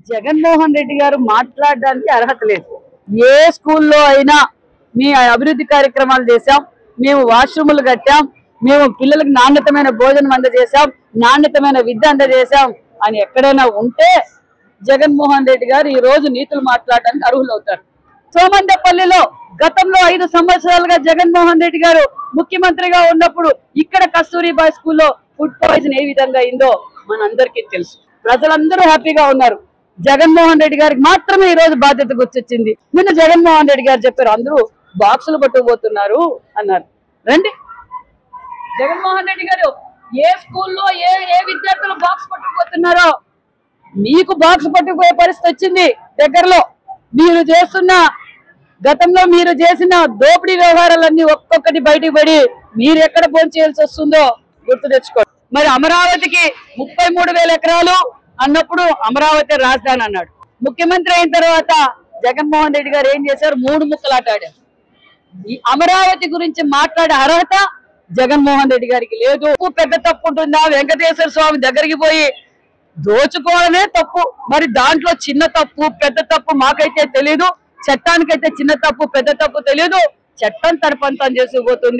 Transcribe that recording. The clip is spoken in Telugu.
జగన్మోహన్ రెడ్డి గారు మాట్లాడడానికి అర్హత లేదు. ఏ స్కూల్లో అయినా మీ అభివృద్ధి కార్యక్రమాలు చేశాం, మేము వాష్రూములు కట్టాం, మేము పిల్లలకు నాణ్యతమైన భోజనం అందజేశాం, నాణ్యతమైన విద్య అందజేశాం అని ఎక్కడైనా ఉంటే జగన్మోహన్ రెడ్డి గారు ఈ రోజు నీతులు మాట్లాడడానికి అర్హులు అవుతారు. సోమందపల్లిలో గతంలో 5 సంవత్సరాలుగా జగన్మోహన్ రెడ్డి గారు ముఖ్యమంత్రిగా ఉన్నప్పుడు ఇక్కడ కస్తూరిబాయి స్కూల్లో ఫుడ్ పాయిజన్ ఏ విధంగా అయిందో మనందరికీ తెలుసు. ప్రజలందరూ హ్యాపీగా ఉన్నారు. జగన్మోహన్ రెడ్డి గారికి మాత్రమే ఈ రోజు బాధ్యత గుర్తొచ్చింది. నిన్న జగన్మోహన్ రెడ్డి గారు చెప్పారు అందరూ బాక్సులు పట్టుకుపోతున్నారు అన్నారు. రండి, జగన్మోహన్ రెడ్డి గారు ఏ స్కూల్లో ఏ విద్యార్థులు బాక్స్ పట్టుకుపోతున్నారో మీకు బాక్స్ పట్టుకుపోయే పరిస్థితి వచ్చింది. దగ్గరలో మీరు చేస్తున్న గతంలో మీరు చేసిన దోపిడీ వ్యవహారాలన్నీ ఒక్కొక్కటి బయటికి పడి మీరు ఎక్కడ భోంచేయాల్సి వస్తుందో గుర్తు తెచ్చుకోండి. మరి అమరావతికి 33,000 ఎకరాలు అన్నప్పుడు అమరావతి రాజధాని అన్నాడు. ముఖ్యమంత్రి అయిన తర్వాత జగన్మోహన్ రెడ్డి గారు ఏం చేశారు? 3 ముక్కలాటాడారు. ఈ అమరావతి గురించి మాట్లాడే అర్హత జగన్మోహన్ రెడ్డి గారికి లేదు. పెద్ద తప్పు ఉంటుందా? వెంకటేశ్వర స్వామి దగ్గరికి పోయి దోచుకోవడమే తప్పు. మరి దాంట్లో చిన్న తప్పు పెద్ద తప్పు మాకైతే తెలీదు. చట్టానికైతే చిన్న తప్పు పెద్ద తప్పు తెలీదు. చట్టం తన పని చేసుకుపోతుంది.